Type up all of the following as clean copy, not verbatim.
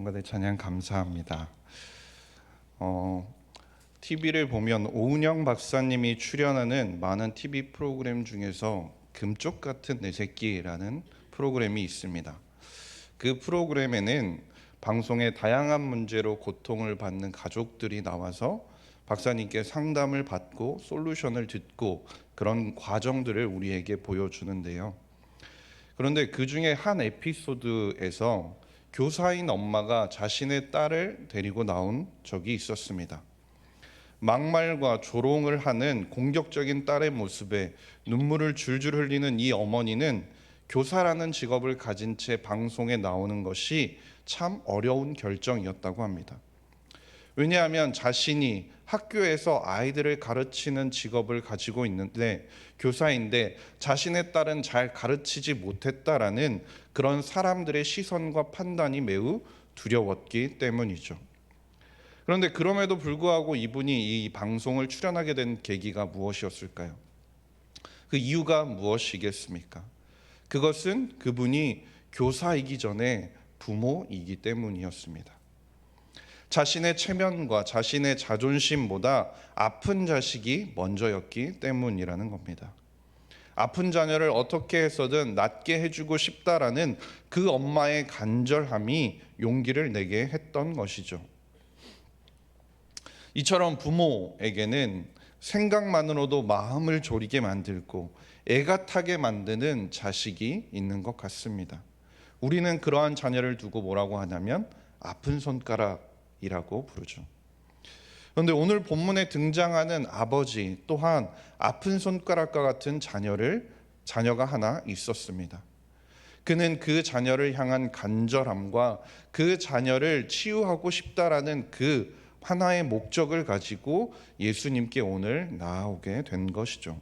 성가대 찬양 감사합니다. TV를 보면 오은영 박사님이 출연하는 많은 TV 프로그램 중에서 금쪽 같은 내 새끼라는 프로그램이 있습니다. 그 프로그램에는 방송의 다양한 문제로 고통을 받는 가족들이 나와서 박사님께 상담을 받고 솔루션을 듣고 그런 과정들을 우리에게 보여주는데요. 그런데 그 중에 한 에피소드에서 교사인 엄마가 자신의 딸을 데리고 나온 적이 있었습니다. 막말과 조롱을 하는 공격적인 딸의 모습에 눈물을 줄줄 흘리는 이 어머니는 교사라는 직업을 가진 채 방송에 나오는 것이 참 어려운 결정이었다고 합니다. 왜냐하면 자신이 학교에서 아이들을 가르치는 직업을 가지고 있는데 교사인데 자신의 딸은 잘 가르치지 못했다라는 그런 사람들의 시선과 판단이 매우 두려웠기 때문이죠. 그런데 그럼에도 불구하고 이분이 이 방송을 출연하게 된 계기가 무엇이었을까요? 그 이유가 무엇이겠습니까? 그것은 그분이 교사이기 전에 부모이기 때문이었습니다. 자신의 체면과 자신의 자존심보다 아픈 자식이 먼저였기 때문이라는 겁니다. 아픈 자녀를 어떻게 해서든 낫게 해주고 싶다라는 그 엄마의 간절함이 용기를 내게 했던 것이죠. 이처럼 부모에게는 생각만으로도 마음을 졸이게 만들고 애가 타게 만드는 자식이 있는 것 같습니다. 우리는 그러한 자녀를 두고 뭐라고 하냐면 아픈 손가락이라고 부르죠. 그런데 오늘 본문에 등장하는 아버지 또한 아픈 손가락과 같은 자녀가 하나 있었습니다. 그는 그 자녀를 향한 간절함과 그 자녀를 치유하고 싶다라는 그 하나의 목적을 가지고 예수님께 오늘 나아오게 된 것이죠.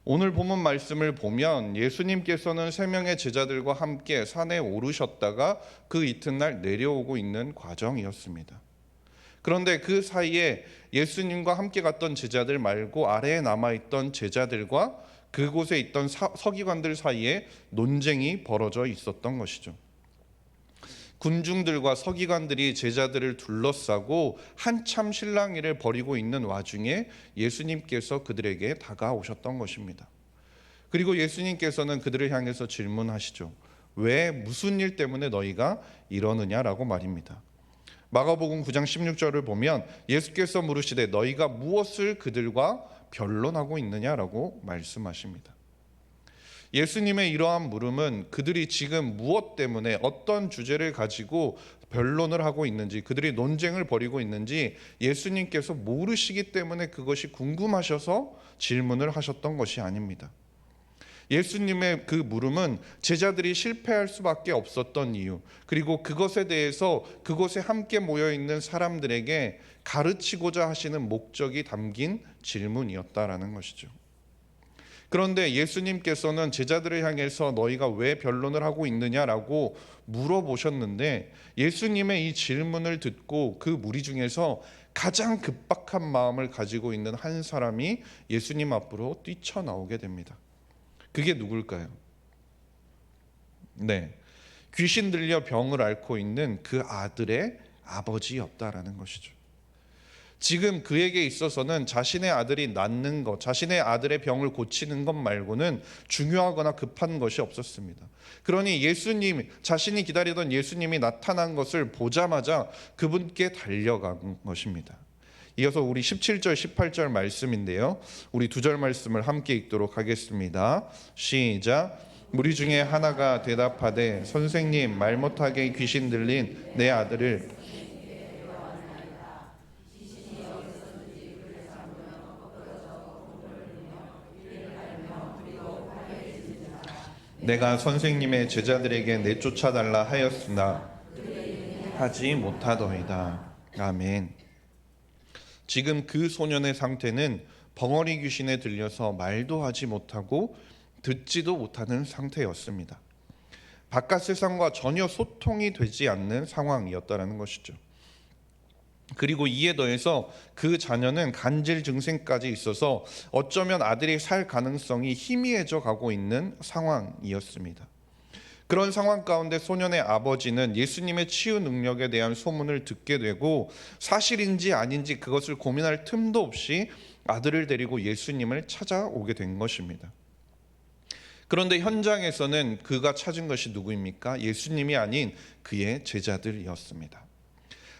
오늘 본문 말씀을 보면 예수님께서는 3명의 제자들과 함께 산에 오르셨다가 그 이튿날 내려오고 있는 과정이었습니다. 그런데 그 사이에 예수님과 함께 갔던 제자들 말고 아래에 남아있던 제자들과 그곳에 있던 서기관들 사이에 논쟁이 벌어져 있었던 것이죠. 군중들과 서기관들이 제자들을 둘러싸고 한참 실랑이를 벌이고 있는 와중에 예수님께서 그들에게 다가오셨던 것입니다. 그리고 예수님께서는 그들을 향해서 질문하시죠. 왜 무슨 일 때문에 너희가 이러느냐라고 말입니다. 마가복음 9장 16절을 보면 예수께서 물으시되 너희가 무엇을 그들과 변론하고 있느냐라고 말씀하십니다. 예수님의 이러한 물음은 그들이 지금 무엇 때문에 어떤 주제를 가지고 변론을 하고 있는지, 그들이 논쟁을 벌이고 있는지 예수님께서 모르시기 때문에 그것이 궁금하셔서 질문을 하셨던 것이 아닙니다. 예수님의 그 물음은 제자들이 실패할 수밖에 없었던 이유, 그리고 그것에 대해서 그곳에 함께 모여있는 사람들에게 가르치고자 하시는 목적이 담긴 질문이었다라는 것이죠. 그런데 예수님께서는 제자들을 향해서 너희가 왜 변론을 하고 있느냐라고 물어보셨는데 예수님의 이 질문을 듣고 그 무리 중에서 가장 급박한 마음을 가지고 있는 한 사람이 예수님 앞으로 뛰쳐나오게 됩니다. 그게 누굴까요? 네, 귀신 들려 병을 앓고 있는 그 아들의 아버지였다라는 것이죠. 지금 그에게 있어서는 자신의 아들이 낫는 것, 자신의 아들의 병을 고치는 것 말고는 중요하거나 급한 것이 없었습니다. 그러니 자신이 기다리던 예수님이 나타난 것을 보자마자 그분께 달려간 것입니다. 이어서 우리 17절, 18절 말씀인데요. 우리 2절 말씀을 함께 읽도록 하겠습니다. 시작. 무리 중에 하나가 대답하되 선생님, 말 못하게 귀신 들린 내 아들을 내가 선생님의 제자들에게 내쫓아달라 하였으나 하지 못하더이다. 아멘. 지금 그 소년의 상태는 벙어리 귀신에 들려서 말도 하지 못하고 듣지도 못하는 상태였습니다. 바깥 세상과 전혀 소통이 되지 않는 상황이었다는 것이죠. 그리고 이에 더해서 그 자녀는 간질 증세까지 있어서 어쩌면 아들이 살 가능성이 희미해져 가고 있는 상황이었습니다. 그런 상황 가운데 소년의 아버지는 예수님의 치유 능력에 대한 소문을 듣게 되고 사실인지 아닌지 그것을 고민할 틈도 없이 아들을 데리고 예수님을 찾아오게 된 것입니다. 그런데 현장에서는 그가 찾은 것이 누구입니까? 예수님이 아닌 그의 제자들이었습니다.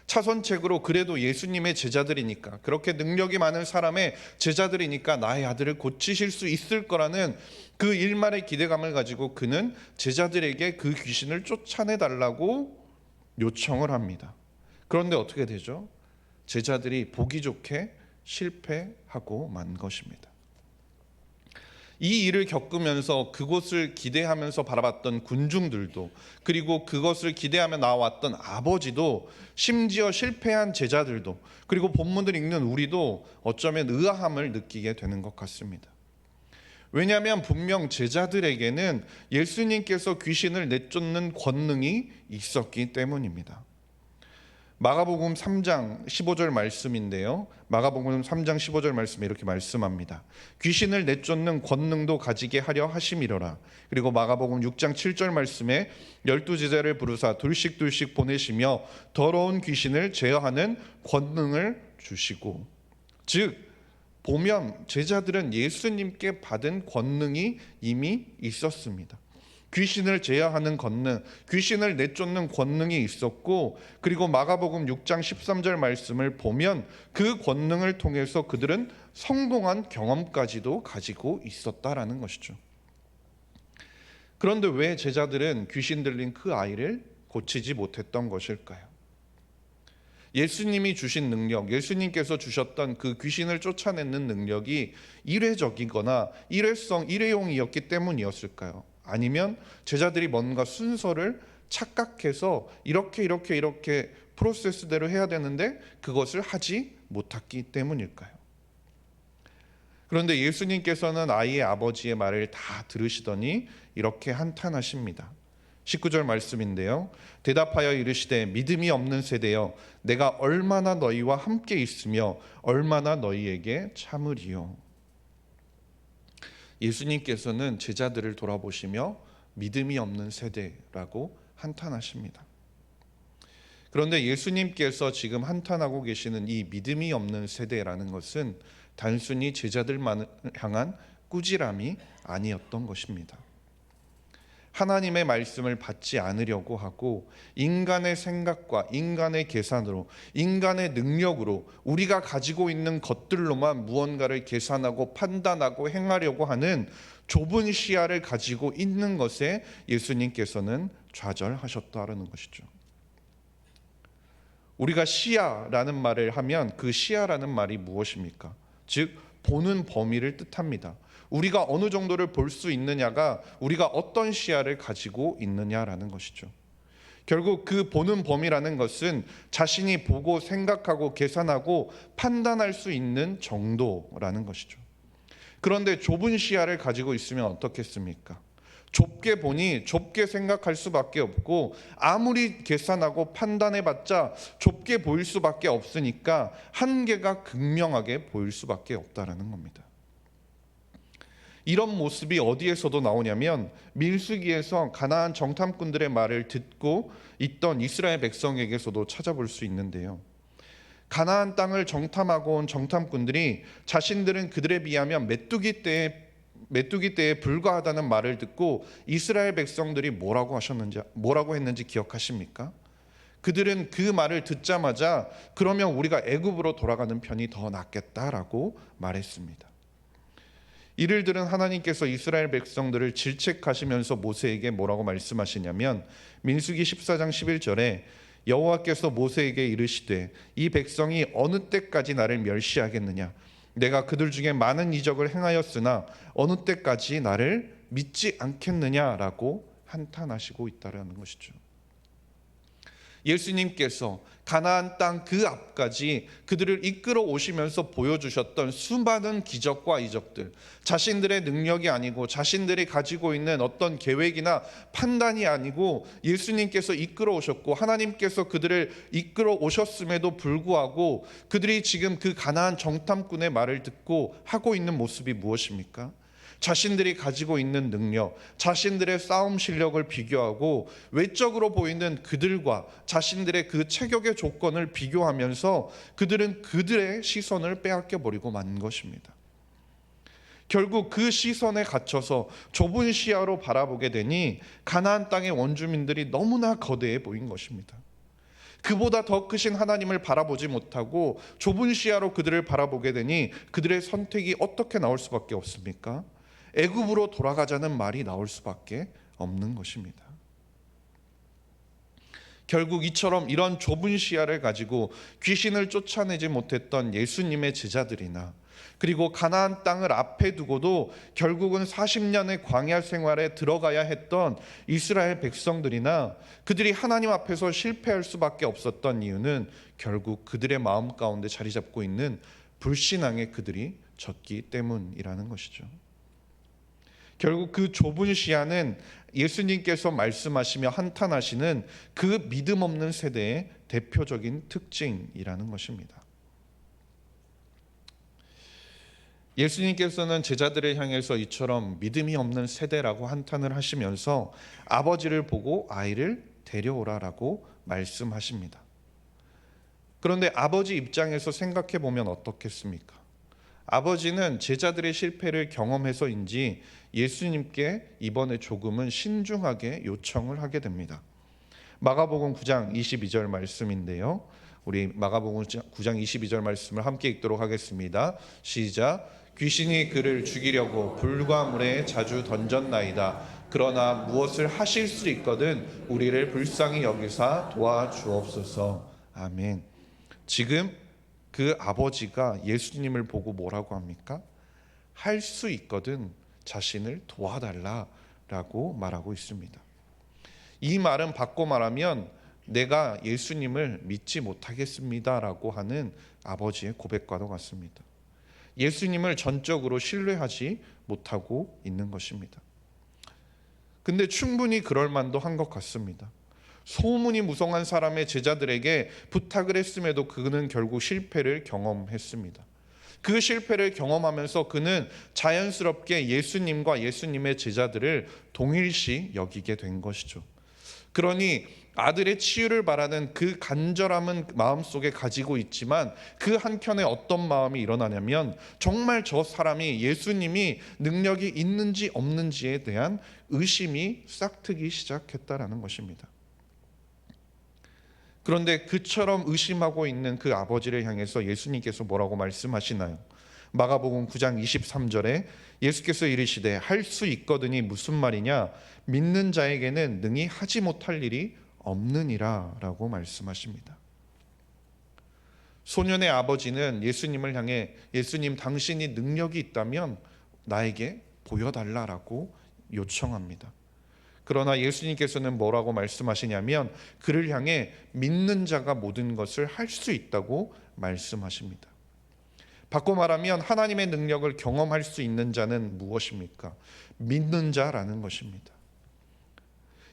차선책으로 그래도 예수님의 제자들이니까, 그렇게 능력이 많은 사람의 제자들이니까 나의 아들을 고치실 수 있을 거라는 그 일말의 기대감을 가지고 그는 제자들에게 그 귀신을 쫓아내달라고 요청을 합니다. 그런데 어떻게 되죠? 제자들이 보기 좋게 실패하고 만 것입니다. 이 일을 겪으면서 그곳을 기대하면서 바라봤던 군중들도, 그리고 그것을 기대하며 나왔던 아버지도, 심지어 실패한 제자들도, 그리고 본문을 읽는 우리도 어쩌면 의아함을 느끼게 되는 것 같습니다. 왜냐하면 분명 제자들에게는 예수님께서 귀신을 내쫓는 권능이 있었기 때문입니다. 마가복음 3장 15절 말씀인데요. 마가복음 3장 15절 말씀에 이렇게 말씀합니다. 귀신을 내쫓는 권능도 가지게 하려 하심이로라. 그리고 마가복음 6장 7절 말씀에 12제자를 부르사 둘씩 보내시며 더러운 귀신을 제어하는 권능을 주시고, 즉 보면 제자들은 예수님께 받은 권능이 이미 있었습니다. 귀신을 제어하는 권능, 귀신을 내쫓는 권능이 있었고, 그리고 마가복음 6장 13절 말씀을 보면 그 권능을 통해서 그들은 성공한 경험까지도 가지고 있었다라는 것이죠. 그런데 왜 제자들은 귀신 들린 그 아이를 고치지 못했던 것일까요? 예수님이 주신 능력, 예수님께서 주셨던 그 귀신을 쫓아내는 능력이 일회적이거나 일회용이었기 때문이었을까요? 아니면 제자들이 뭔가 순서를 착각해서 이렇게 프로세스대로 해야 되는데 그것을 하지 못했기 때문일까요? 그런데 예수님께서는 아이의 아버지의 말을 다 들으시더니 이렇게 한탄하십니다. 19절 말씀인데요. 대답하여 이르시되 믿음이 없는 세대여, 내가 얼마나 너희와 함께 있으며 얼마나 너희에게 참으리요. 예수님께서는 제자들을 돌아보시며 믿음이 없는 세대라고 한탄하십니다. 그런데 예수님께서 지금 한탄하고 계시는 이 믿음이 없는 세대라는 것은 단순히 제자들만 향한 꾸지람이 아니었던 것입니다. 하나님의 말씀을 받지 않으려고 하고 인간의 생각과 인간의 계산으로, 인간의 능력으로, 우리가 가지고 있는 것들로만 무언가를 계산하고 판단하고 행하려고 하는 좁은 시야를 가지고 있는 것에 예수님께서는 좌절하셨다는 것이죠. 우리가 시야라는 말을 하면 그 시야라는 말이 무엇입니까? 즉 보는 범위를 뜻합니다. 우리가 어느 정도를 볼 수 있느냐가 우리가 어떤 시야를 가지고 있느냐라는 것이죠. 결국 그 보는 범위라는 것은 자신이 보고 생각하고 계산하고 판단할 수 있는 정도라는 것이죠. 그런데 좁은 시야를 가지고 있으면 어떻겠습니까? 좁게 보니 좁게 생각할 수밖에 없고, 아무리 계산하고 판단해봤자 좁게 보일 수밖에 없으니까 한계가 극명하게 보일 수밖에 없다라는 겁니다. 이런 모습이 어디에서도 나오냐면 민수기에서 가나안 정탐꾼들의 말을 듣고 있던 이스라엘 백성에게서도 찾아볼 수 있는데요. 가나안 땅을 정탐하고 온 정탐꾼들이 자신들은 그들에 비하면 메뚜기 떼에 불과하다는 말을 듣고 이스라엘 백성들이 뭐라고 했는지 기억하십니까? 그들은 그 말을 듣자마자 그러면 우리가 애굽으로 돌아가는 편이 더 낫겠다라고 말했습니다. 이를 들은 하나님께서 이스라엘 백성들을 질책하시면서 모세에게 뭐라고 말씀하시냐면 민수기 14장 11절에 여호와께서 모세에게 이르시되 이 백성이 어느 때까지 나를 멸시하겠느냐, 내가 그들 중에 많은 이적을 행하였으나 어느 때까지 나를 믿지 않겠느냐라고 한탄하시고 있다는 것이죠. 예수님께서 가나안 땅 그 앞까지 그들을 이끌어 오시면서 보여주셨던 수많은 기적과 이적들, 자신들의 능력이 아니고 자신들이 가지고 있는 어떤 계획이나 판단이 아니고 예수님께서 이끌어 오셨고 하나님께서 그들을 이끌어 오셨음에도 불구하고 그들이 지금 그 가나안 정탐꾼의 말을 듣고 하고 있는 모습이 무엇입니까? 자신들이 가지고 있는 능력, 자신들의 싸움 실력을 비교하고 외적으로 보이는 그들과 자신들의 그 체격의 조건을 비교하면서 그들은 그들의 시선을 빼앗겨 버리고 만 것입니다. 결국 그 시선에 갇혀서 좁은 시야로 바라보게 되니 가나안 땅의 원주민들이 너무나 거대해 보인 것입니다. 그보다 더 크신 하나님을 바라보지 못하고 좁은 시야로 그들을 바라보게 되니 그들의 선택이 어떻게 나올 수밖에 없습니까? 애굽으로 돌아가자는 말이 나올 수밖에 없는 것입니다. 결국 이처럼 이런 좁은 시야를 가지고 귀신을 쫓아내지 못했던 예수님의 제자들이나 그리고 가나안 땅을 앞에 두고도 결국은 40년의 광야 생활에 들어가야 했던 이스라엘 백성들이나 그들이 하나님 앞에서 실패할 수밖에 없었던 이유는 결국 그들의 마음 가운데 자리 잡고 있는 불신앙의 그들이 졌기 때문이라는 것이죠. 결국 그 좁은 시야는 예수님께서 말씀하시며 한탄하시는 그 믿음 없는 세대의 대표적인 특징이라는 것입니다. 예수님께서는 제자들을 향해서 이처럼 믿음이 없는 세대라고 한탄을 하시면서 아버지를 보고 아이를 데려오라라고 말씀하십니다. 그런데 아버지 입장에서 생각해 보면 어떻겠습니까? 아버지는 제자들의 실패를 경험해서인지 예수님께 이번에 조금은 신중하게 요청을 하게 됩니다. 마가복음 9장 22절 말씀인데요. 우리 마가복음 9장 22절 말씀을 함께 읽도록 하겠습니다. 시작. 귀신이 그를 죽이려고 불과 물에 자주 던졌나이다. 그러나 무엇을 하실 수 있거든 우리를 불쌍히 여기사 도와주옵소서. 아멘. 지금 그 아버지가 예수님을 보고 뭐라고 합니까? 할 수 있거든 자신을 도와달라라고 말하고 있습니다. 이 말은 바꿔 말하면 내가 예수님을 믿지 못하겠습니다라고 하는 아버지의 고백과도 같습니다. 예수님을 전적으로 신뢰하지 못하고 있는 것입니다. 근데 충분히 그럴 만도 한 것 같습니다. 소문이 무성한 사람의 제자들에게 부탁을 했음에도 그는 결국 실패를 경험했습니다. 그 실패를 경험하면서 그는 자연스럽게 예수님과 예수님의 제자들을 동일시 여기게 된 것이죠. 그러니 아들의 치유를 바라는 그 간절함은 마음속에 가지고 있지만 그 한켠에 어떤 마음이 일어나냐면 정말 저 사람이 예수님이 능력이 있는지 없는지에 대한 의심이 싹트기 시작했다라는 것입니다. 그런데 그처럼 의심하고 있는 그 아버지를 향해서 예수님께서 뭐라고 말씀하시나요? 마가복음 9장 23절에 예수께서 이르시되 할 수 있거든이 무슨 말이냐? 믿는 자에게는 능히 하지 못할 일이 없느니라 라고 말씀하십니다. 소년의 아버지는 예수님을 향해 예수님 당신이 능력이 있다면 나에게 보여달라라고 요청합니다. 그러나 예수님께서는 뭐라고 말씀하시냐면 그를 향해 믿는 자가 모든 것을 할 수 있다고 말씀하십니다. 바꿔 말하면 하나님의 능력을 경험할 수 있는 자는 무엇입니까? 믿는 자라는 것입니다.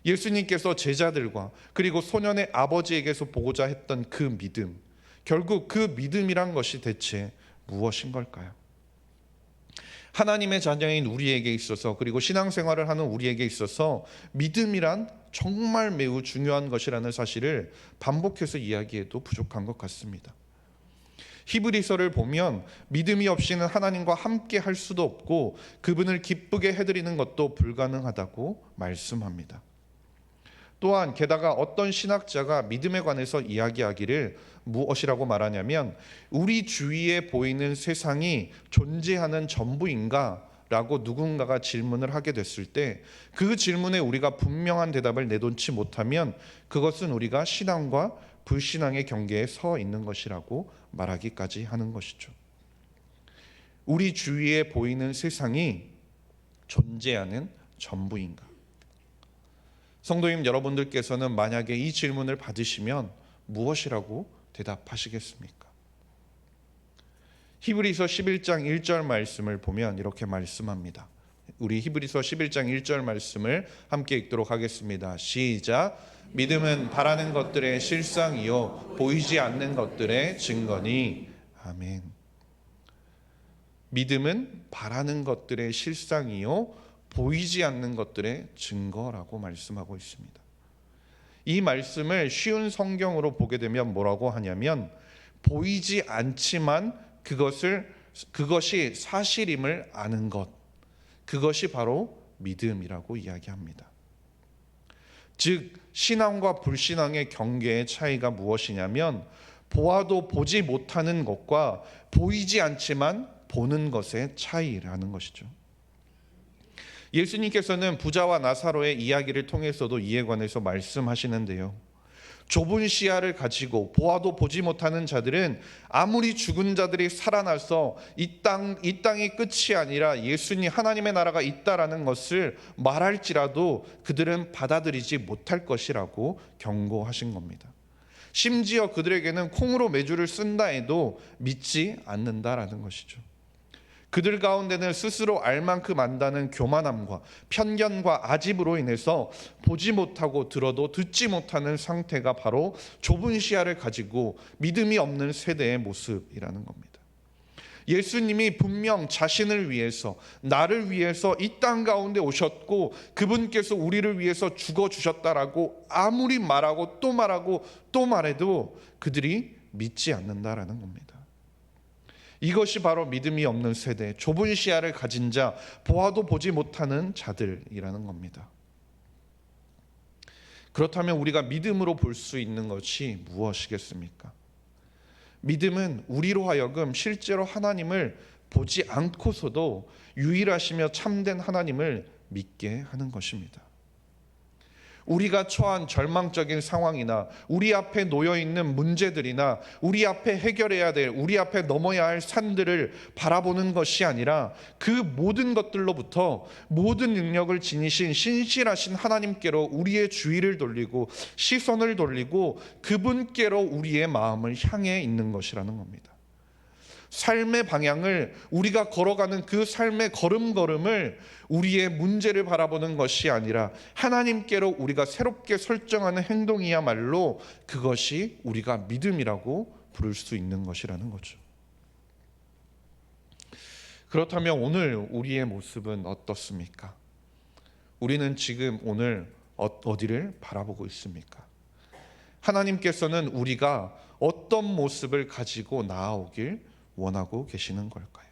예수님께서 제자들과 그리고 소년의 아버지에게서 보고자 했던 그 믿음, 결국 그 믿음이란 것이 대체 무엇인 걸까요? 하나님의 자녀인 우리에게 있어서 그리고 신앙생활을 하는 우리에게 있어서 믿음이란 정말 매우 중요한 것이라는 사실을 반복해서 이야기해도 부족한 것 같습니다. 히브리서를 보면 믿음이 없이는 하나님과 함께 할 수도 없고 그분을 기쁘게 해드리는 것도 불가능하다고 말씀합니다. 또한 게다가 어떤 신학자가 믿음에 관해서 이야기하기를 무엇이라고 말하냐면 우리 주위에 보이는 세상이 존재하는 전부인가? 라고 누군가가 질문을 하게 됐을 때 그 질문에 우리가 분명한 대답을 내놓지 못하면 그것은 우리가 신앙과 불신앙의 경계에 서 있는 것이라고 말하기까지 하는 것이죠. 우리 주위에 보이는 세상이 존재하는 전부인가? 성도님 여러분들께서는 만약에 이 질문을 받으시면 무엇이라고 대답하시겠습니까? 히브리서 11장 1절 말씀을 보면 이렇게 말씀합니다. 우리 히브리서 11장 1절 말씀을 함께 읽도록 하겠습니다. 시작. 믿음은 바라는 것들의 실상이요 보이지 않는 것들의 증거니. 아멘. 믿음은 바라는 것들의 실상이요 보이지 않는 것들의 증거라고 말씀하고 있습니다. 이 말씀을 쉬운 성경으로 보게 되면 뭐라고 하냐면 보이지 않지만 그것이 사실임을 아는 것, 그것이 바로 믿음이라고 이야기합니다. 즉 신앙과 불신앙의 경계의 차이가 무엇이냐면 보아도 보지 못하는 것과 보이지 않지만 보는 것의 차이라는 것이죠. 예수님께서는 부자와 나사로의 이야기를 통해서도 이에 관해서 말씀하시는데요. 좁은 시야를 가지고 보아도 보지 못하는 자들은 아무리 죽은 자들이 살아나서 이 땅이 끝이 아니라 예수님 하나님의 나라가 있다라는 것을 말할지라도 그들은 받아들이지 못할 것이라고 경고하신 겁니다. 심지어 그들에게는 콩으로 메주를 쓴다 해도 믿지 않는다라는 것이죠. 그들 가운데는 스스로 알 만큼 안다는 교만함과 편견과 아집으로 인해서 보지 못하고 들어도 듣지 못하는 상태가 바로 좁은 시야를 가지고 믿음이 없는 세대의 모습이라는 겁니다. 예수님이 분명 자신을 위해서 나를 위해서 이 땅 가운데 오셨고 그분께서 우리를 위해서 죽어주셨다라고 아무리 말하고 또 말하고 또 말해도 그들이 믿지 않는다라는 겁니다. 이것이 바로 믿음이 없는 세대, 좁은 시야를 가진 자, 보아도 보지 못하는 자들이라는 겁니다. 그렇다면 우리가 믿음으로 볼 수 있는 것이 무엇이겠습니까? 믿음은 우리로 하여금 실제로 하나님을 보지 않고서도 유일하시며 참된 하나님을 믿게 하는 것입니다. 우리가 처한 절망적인 상황이나 우리 앞에 놓여 있는 문제들이나 우리 앞에 해결해야 될, 우리 앞에 넘어야 할 산들을 바라보는 것이 아니라 그 모든 것들로부터 모든 능력을 지니신 신실하신 하나님께로 우리의 주의를 돌리고 시선을 돌리고 그분께로 우리의 마음을 향해 있는 것이라는 겁니다. 삶의 방향을 우리가 걸어가는 그 삶의 걸음걸음을 우리의 문제를 바라보는 것이 아니라 하나님께로 우리가 새롭게 설정하는 행동이야말로 그것이 우리가 믿음이라고 부를 수 있는 것이라는 거죠. 그렇다면 오늘 우리의 모습은 어떻습니까? 우리는 지금 오늘 어디를 바라보고 있습니까? 하나님께서는 우리가 어떤 모습을 가지고 나아오길 원하고 계시는 걸까요?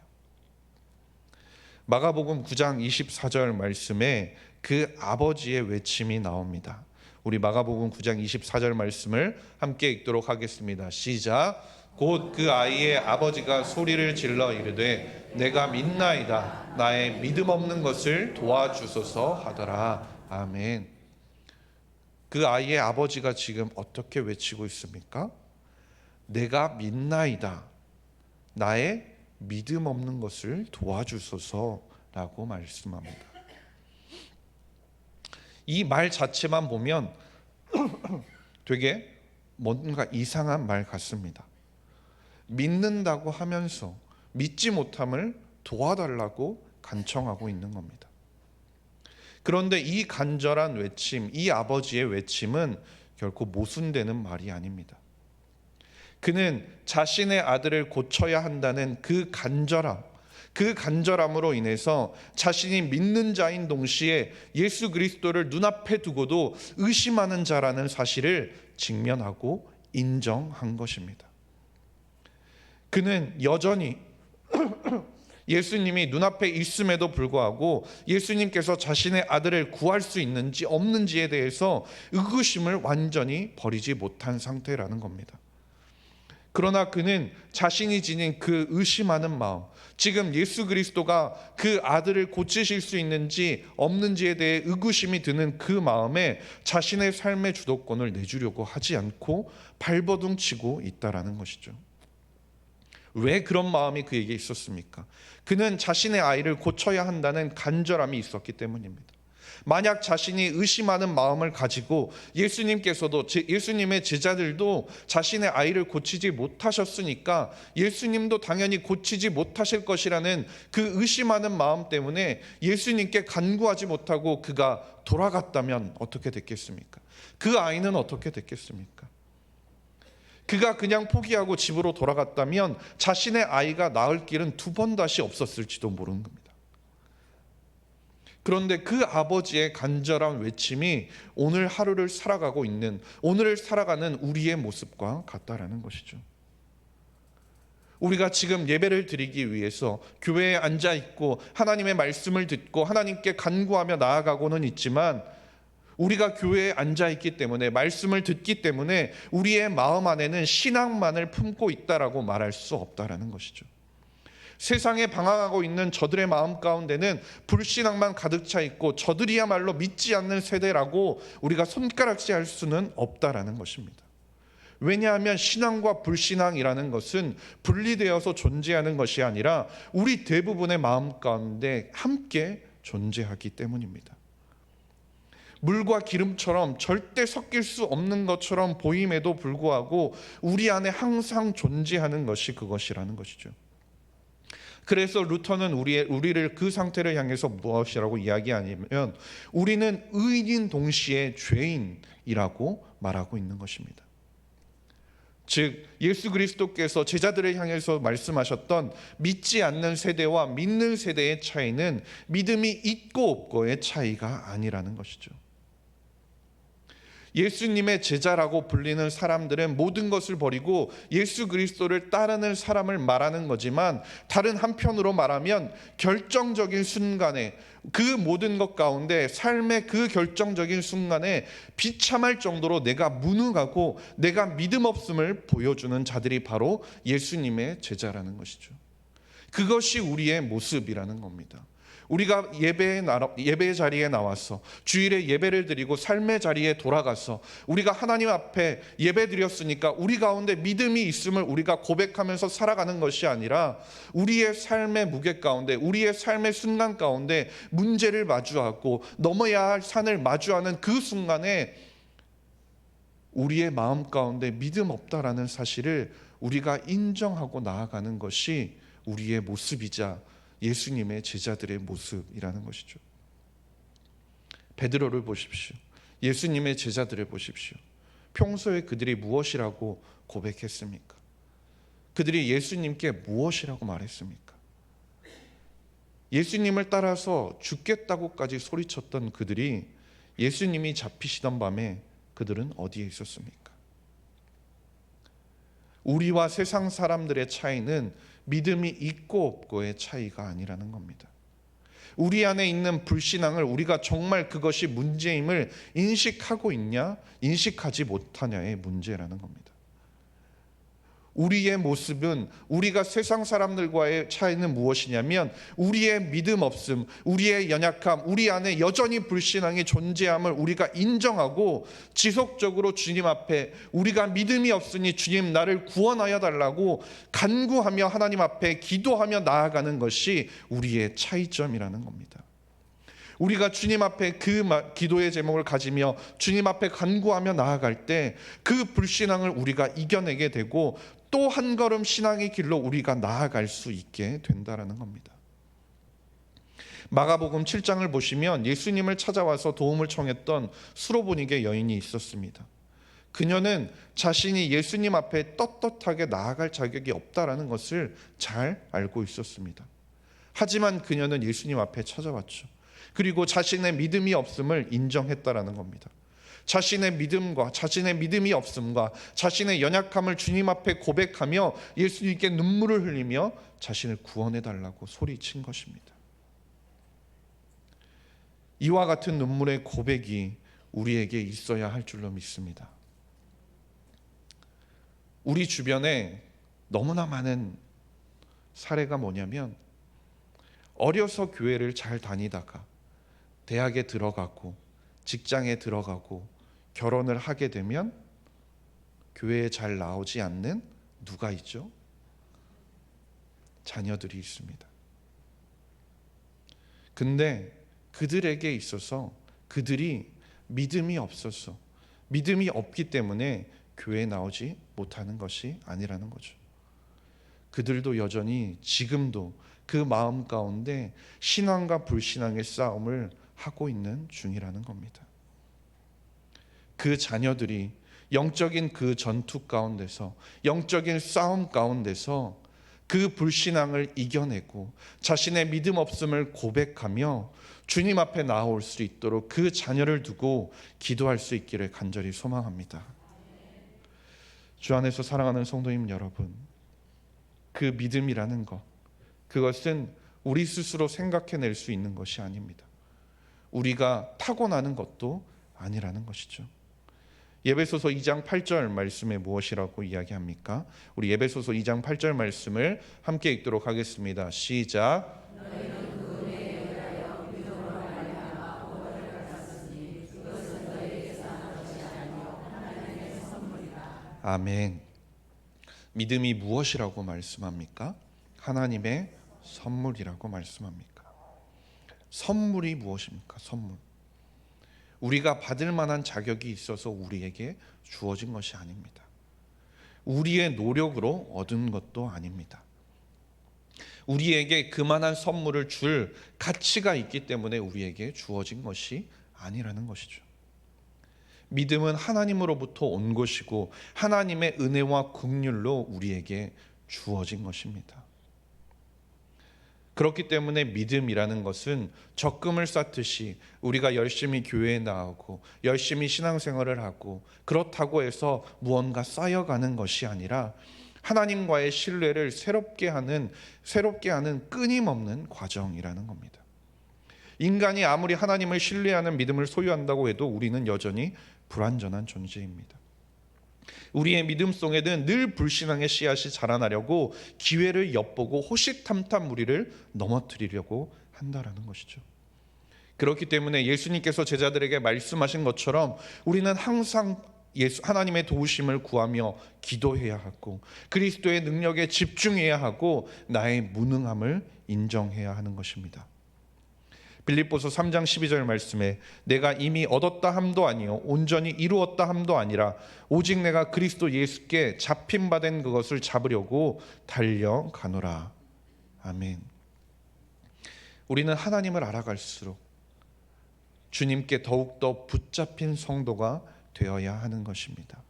마가복음 9장 24절 말씀에 그 아버지의 외침이 나옵니다. 우리 마가복음 9장 24절 말씀을 함께 읽도록 하겠습니다. 시작. 곧 그 아이의 아버지가 소리를 질러 이르되 내가 믿나이다. 나의 믿음 없는 것을 도와주소서 하더라. 아멘. 그 아이의 아버지가 지금 어떻게 외치고 있습니까? 내가 믿나이다. 나의 믿음 없는 것을 도와주소서라고 말씀합니다. 이 말 자체만 보면 되게 뭔가 이상한 말 같습니다. 믿는다고 하면서 믿지 못함을 도와달라고 간청하고 있는 겁니다. 그런데 이 간절한 외침, 이 아버지의 외침은 결코 모순되는 말이 아닙니다. 그는 자신의 아들을 고쳐야 한다는 그 간절함으로 인해서 자신이 믿는 자인 동시에 예수 그리스도를 눈앞에 두고도 의심하는 자라는 사실을 직면하고 인정한 것입니다. 그는 여전히 예수님이 눈앞에 있음에도 불구하고 예수님께서 자신의 아들을 구할 수 있는지 없는지에 대해서 의구심을 완전히 버리지 못한 상태라는 겁니다. 그러나 그는 자신이 지닌 그 의심하는 마음, 지금 예수 그리스도가 그 아들을 고치실 수 있는지 없는지에 대해 의구심이 드는 그 마음에 자신의 삶의 주도권을 내주려고 하지 않고 발버둥치고 있다라는 것이죠. 왜 그런 마음이 그에게 있었습니까? 그는 자신의 아이를 고쳐야 한다는 간절함이 있었기 때문입니다. 만약 자신이 의심하는 마음을 가지고 예수님께서도 예수님의 제자들도 자신의 아이를 고치지 못하셨으니까 예수님도 당연히 고치지 못하실 것이라는 그 의심하는 마음 때문에 예수님께 간구하지 못하고 그가 돌아갔다면 어떻게 됐겠습니까? 그 아이는 어떻게 됐겠습니까? 그가 그냥 포기하고 집으로 돌아갔다면 자신의 아이가 낳을 길은 두 번 다시 없었을지도 모르는 겁니다. 그런데 그 아버지의 간절한 외침이 오늘 하루를 살아가고 있는, 오늘을 살아가는 우리의 모습과 같다라는 것이죠. 우리가 지금 예배를 드리기 위해서 교회에 앉아 있고 하나님의 말씀을 듣고 하나님께 간구하며 나아가고는 있지만, 우리가 교회에 앉아 있기 때문에, 말씀을 듣기 때문에 우리의 마음 안에는 신앙만을 품고 있다라고 말할 수 없다라는 것이죠. 세상에 방황하고 있는 저들의 마음 가운데는 불신앙만 가득 차 있고 저들이야말로 믿지 않는 세대라고 우리가 손가락질할 수는 없다라는 것입니다. 왜냐하면 신앙과 불신앙이라는 것은 분리되어서 존재하는 것이 아니라 우리 대부분의 마음 가운데 함께 존재하기 때문입니다. 물과 기름처럼 절대 섞일 수 없는 것처럼 보임에도 불구하고 우리 안에 항상 존재하는 것이 그것이라는 것이죠. 그래서 루터는 우리를 그 상태를 향해서 무엇이라고 이야기하냐면, 우리는 의인 동시에 죄인이라고 말하고 있는 것입니다. 즉 예수 그리스도께서 제자들을 향해서 말씀하셨던 믿지 않는 세대와 믿는 세대의 차이는 믿음이 있고 없고의 차이가 아니라는 것이죠. 예수님의 제자라고 불리는 사람들은 모든 것을 버리고 예수 그리스도를 따르는 사람을 말하는 거지만, 다른 한편으로 말하면 결정적인 순간에, 그 모든 것 가운데 삶의 그 결정적인 순간에 비참할 정도로 내가 무능하고 내가 믿음 없음을 보여주는 자들이 바로 예수님의 제자라는 것이죠. 그것이 우리의 모습이라는 겁니다. 우리가 예배의 자리에 나와서 주일에 예배를 드리고 삶의 자리에 돌아가서 우리가 하나님 앞에 예배 드렸으니까 우리 가운데 믿음이 있음을 우리가 고백하면서 살아가는 것이 아니라, 우리의 삶의 무게 가운데, 우리의 삶의 순간 가운데 문제를 마주하고 넘어야 할 산을 마주하는 그 순간에 우리의 마음 가운데 믿음 없다라는 사실을 우리가 인정하고 나아가는 것이 우리의 모습이자 예수님의 제자들의 모습이라는 것이죠. 베드로를 보십시오. 예수님의 제자들을 보십시오. 평소에 그들이 무엇이라고 고백했습니까? 그들이 예수님께 무엇이라고 말했습니까? 예수님을 따라서 죽겠다고까지 소리쳤던 그들이 예수님이 잡히시던 밤에 그들은 어디에 있었습니까? 우리와 세상 사람들의 차이는 믿음이 있고 없고의 차이가 아니라는 겁니다. 우리 안에 있는 불신앙을 우리가 정말 그것이 문제임을 인식하고 있냐, 인식하지 못하냐의 문제라는 겁니다. 우리의 모습은, 우리가 세상 사람들과의 차이는 무엇이냐면, 우리의 믿음 없음, 우리의 연약함, 우리 안에 여전히 불신앙이 존재함을 우리가 인정하고 지속적으로 주님 앞에 우리가 믿음이 없으니 주님 나를 구원하여 달라고 간구하며 하나님 앞에 기도하며 나아가는 것이 우리의 차이점이라는 겁니다. 우리가 주님 앞에 그 기도의 제목을 가지며 주님 앞에 간구하며 나아갈 때 그 불신앙을 우리가 이겨내게 되고 또 한 걸음 신앙의 길로 우리가 나아갈 수 있게 된다는 겁니다. 마가복음 7장을 보시면 예수님을 찾아와서 도움을 청했던 수로보니게 여인이 있었습니다. 그녀는 자신이 예수님 앞에 떳떳하게 나아갈 자격이 없다라는 것을 잘 알고 있었습니다. 하지만 그녀는 예수님 앞에 찾아왔죠. 그리고 자신의 믿음이 없음을 인정했다라는 겁니다. 자신의 믿음과 자신의 믿음이 없음과 자신의 연약함을 주님 앞에 고백하며 예수님께 눈물을 흘리며 자신을 구원해달라고 소리친 것입니다. 이와 같은 눈물의 고백이 우리에게 있어야 할 줄로 믿습니다. 우리 주변에 너무나 많은 사례가 뭐냐면, 어려서 교회를 잘 다니다가 대학에 들어가고 직장에 들어가고 결혼을 하게 되면 교회에 잘 나오지 않는 누가 있죠? 자녀들이 있습니다. 근데 그들에게 있어서 그들이 믿음이 없어서, 믿음이 없기 때문에 교회에 나오지 못하는 것이 아니라는 거죠. 그들도 여전히 지금도 그 마음 가운데 신앙과 불신앙의 싸움을 하고 있는 중이라는 겁니다. 그 자녀들이 영적인 그 전투 가운데서, 영적인 싸움 가운데서 그 불신앙을 이겨내고 자신의 믿음 없음을 고백하며 주님 앞에 나아올 수 있도록 그 자녀를 두고 기도할 수 있기를 간절히 소망합니다. 주 안에서 사랑하는 성도님 여러분, 그 믿음이라는 것, 그것은 우리 스스로 생각해낼 수 있는 것이 아닙니다. 우리가 타고나는 것도 아니라는 것이죠. 에베소서 2장 8절 말씀에 무엇이라고 이야기합니까? 우리 에베소서 2장 8절 말씀을 함께 읽도록 하겠습니다. 시작. 아멘. 믿음이 무엇이라고 말씀합니까? 하나님의 선물이라고 말씀합니까? 선물이 무엇입니까? 선물. 우리가 받을 만한 자격이 있어서 우리에게 주어진 것이 아닙니다. 우리의 노력으로 얻은 것도 아닙니다. 우리에게 그만한 선물을 줄 가치가 있기 때문에 우리에게 주어진 것이 아니라는 것이죠. 믿음은 하나님으로부터 온 것이고 하나님의 은혜와 긍휼로 우리에게 주어진 것입니다. 그렇기 때문에 믿음이라는 것은 적금을 쌓듯이 우리가 열심히 교회에 나오고 열심히 신앙생활을 하고 그렇다고 해서 무언가 쌓여가는 것이 아니라 하나님과의 신뢰를 새롭게 하는 끊임없는 과정이라는 겁니다. 인간이 아무리 하나님을 신뢰하는 믿음을 소유한다고 해도 우리는 여전히 불완전한 존재입니다. 우리의 믿음 속에는 늘 불신앙의 씨앗이 자라나려고 기회를 엿보고 호시탐탐 우리를 넘어뜨리려고 한다라는 것이죠. 그렇기 때문에 예수님께서 제자들에게 말씀하신 것처럼 우리는 항상 하나님의 도우심을 구하며 기도해야 하고 그리스도의 능력에 집중해야 하고 나의 무능함을 인정해야 하는 것입니다. 빌립보서 3장 12절 말씀에 내가 이미 얻었다 함도 아니요 온전히 이루었다 함도 아니라 오직 내가 그리스도 예수께 잡힌 바 된 그것을 잡으려고 달려가노라. 아멘. 우리는 하나님을 알아갈수록 주님께 더욱더 붙잡힌 성도가 되어야 하는 것입니다.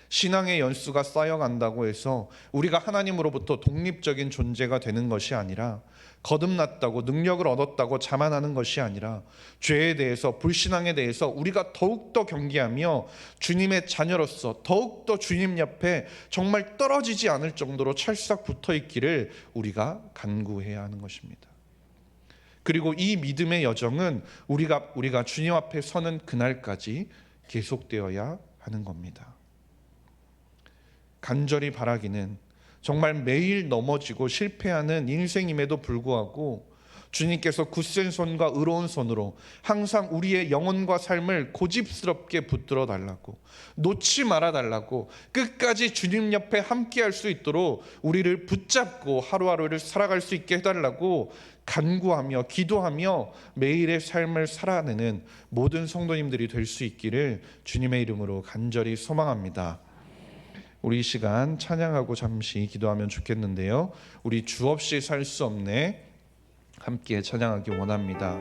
신앙의 연수가 쌓여간다고 해서 우리가 하나님으로부터 독립적인 존재가 되는 것이 아니라 거듭났다고 능력을 얻었다고 자만하는 것이 아니라 죄에 대해서 불신앙에 대해서 우리가 더욱더 경계하며 주님의 자녀로서 더욱더 주님 옆에 정말 떨어지지 않을 정도로 찰싹 붙어있기를 우리가 간구해야 하는 것입니다. 그리고 이 믿음의 여정은 우리가 주님 앞에 서는 그날까지 계속되어야 하는 겁니다. 간절히 바라기는 정말 매일 넘어지고 실패하는 인생임에도 불구하고 주님께서 굳센 손과 의로운 손으로 항상 우리의 영혼과 삶을 고집스럽게 붙들어 달라고, 놓지 말아 달라고, 끝까지 주님 옆에 함께할 수 있도록 우리를 붙잡고 하루하루를 살아갈 수 있게 해달라고 간구하며 기도하며 매일의 삶을 살아내는 모든 성도님들이 될 수 있기를 주님의 이름으로 간절히 소망합니다. 우리 이 시간 찬양하고 잠시 기도하면 좋겠는데요. 우리 주 없이 살 수 없네 함께 찬양하기 원합니다.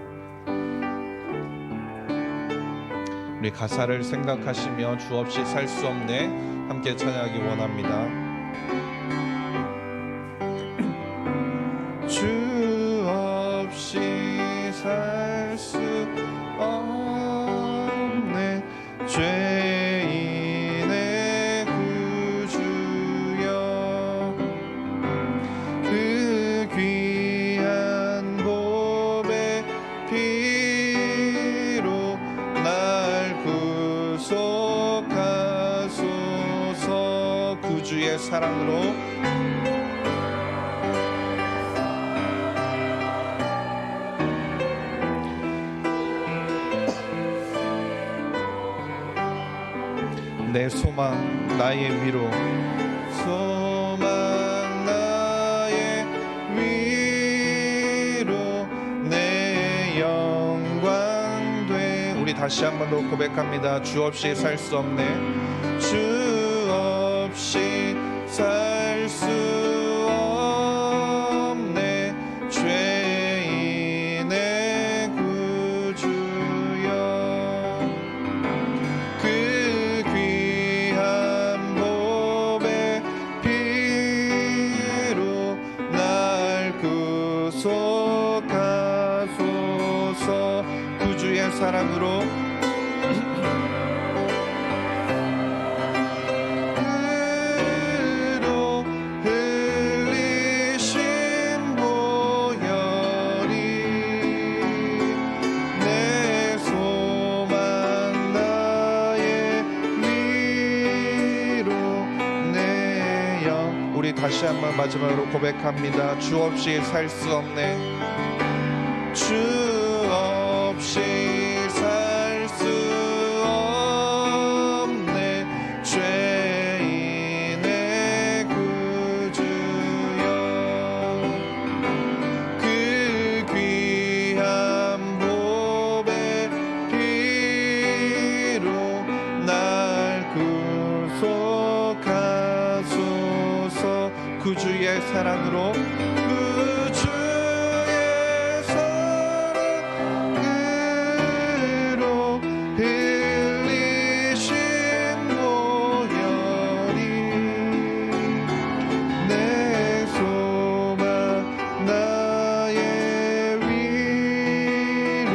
우리 가사를 생각하시며 주 없이 살 수 없네 함께 찬양하기 원합니다. 주 없이 살 수 없네 죄인의 구주여 그 귀한 보배 피로 날 구속하소서. 구주의 사랑으로 내 소망 나의 위로 소망 나의 위로 내 영광 돼. 우리 다시 한 번 더 고백합니다. 주 없이 살 수 없네 주 없이 살 수 없네 죄인의 구주여 그 구속하소서. 구주의 사랑으로 다시 한번 마지막으로 고백합니다. 주 없이 살 수 없네. 주 없이 살 수 없네. 죄인의 구주여, 그 귀한 보배 피로 날 구속하소서. 구주의 사랑으로, 구주의 사랑으로 흘리신 보혈이 내 소망 나의 위로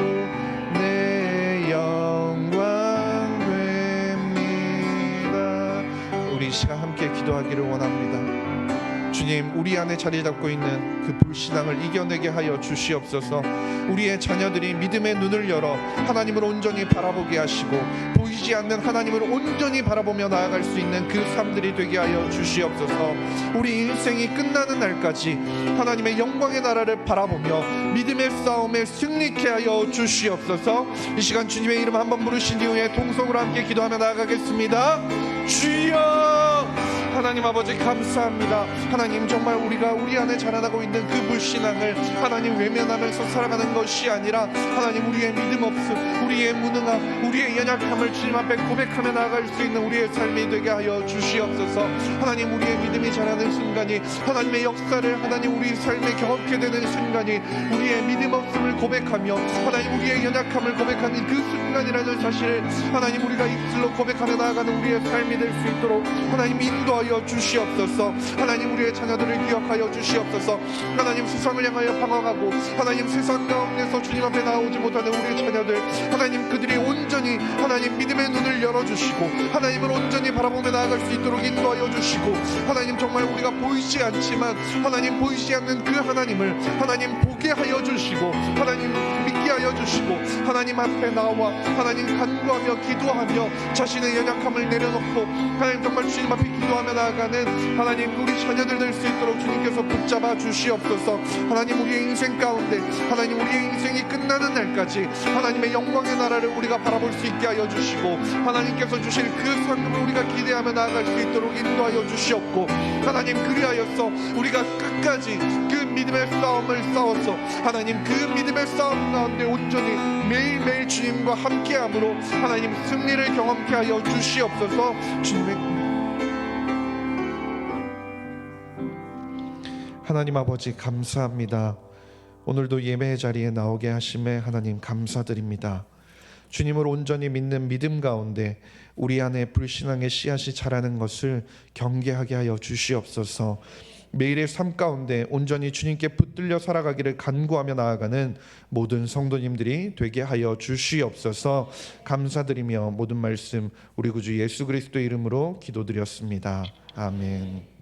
내 영광 됩니다. 우리 이 시간 함께 기도하기를 원합니다. 주님, 우리 안에 자리 잡고 있는 그 불신앙을 이겨내게 하여 주시옵소서. 우리의 자녀들이 믿음의 눈을 열어 하나님을 온전히 바라보게 하시고 보이지 않는 하나님을 온전히 바라보며 나아갈 수 있는 그 삶들이 되게 하여 주시옵소서. 우리 인생이 끝나는 날까지 하나님의 영광의 나라를 바라보며 믿음의 싸움에 승리케 하여 주시옵소서. 이 시간 주님의 이름 한번 부르신 이후에 동성으로 함께 기도하며 나아가겠습니다. 주여, 하나님 아버지 감사합니다. 하나님, 정말 우리가 우리 안에 자라나고 있는 그 불신앙을 하나님 외면하면서 살아가는 것이 아니라 하나님, 우리의 믿음 없음, 우리의 무능함, 우리의 연약함을 주님 앞에 고백하며 나아갈 수 있는 우리의 삶이 되게 하여 주시옵소서. 하나님, 우리의 믿음이 자라는 순간이, 하나님의 역사를 하나님 우리 삶에 경험하게 되는 순간이, 우리의 믿음 없음을 고백하며 하나님 우리의 연약함을 고백하는 그 순간이라는 사실을 하나님 우리가 입술로 고백하며 나아가는 우리의 삶이 될 수 있도록 하나님 인도하여 주시옵소서. 하나님, 우리의 자녀들을 기억하여 주시옵소서. 하나님, 세상을 향하여 방황하고 하나님 세상 가운데서 주님 앞에 나오지 못하는 우리의 자녀들, 하나님 그들이 온전히 하나님 믿음의 눈을 열어주시고 하나님을 온전히 바라보며 나아갈 수 있도록 인도하여 주시고, 하나님 정말 우리가 보이지 않지만 하나님 보이지 않는 그 하나님을 하나님 보게 하여 주시고 하나님 믿게 하여 주시고, 하나님 앞에 나와 하나님 간구하며 기도하며 자신의 연약함을 내려놓고 하나님 정말 주님 앞에 기도하며 나아가는 하나님 우리 자녀들 될 수 있도록 주님께서 붙잡아 주시옵소서. 하나님, 우리의 인생 가운데 하나님 우리의 인생이 끝나는 날까지 하나님의 영광의 나라를 우리가 바라볼 수 있게 하여 주시고, 하나님께서 주실 그 상급을 우리가 기대하며 나아갈 수 있도록 인도하여 주시옵고, 하나님 그리하여서 우리가 끝까지 그 믿음의 싸움을 싸워서 하나님 그 믿음의 싸움 가운데 온전히 매일매일 주님과 함께함으로 하나님 승리를 경험케 하여 주시옵소서. 주님의 하나님 아버지 감사합니다. 오늘도 예배의 자리에 나오게 하심에 하나님 감사드립니다. 주님을 온전히 믿는 믿음 가운데 우리 안에 불신앙의 씨앗이 자라는 것을 경계하게 하여 주시옵소서. 매일의 삶 가운데 온전히 주님께 붙들려 살아가기를 간구하며 나아가는 모든 성도님들이 되게 하여 주시옵소서. 감사드리며 모든 말씀 우리 구주 예수 그리스도의 이름으로 기도드렸습니다. 아멘.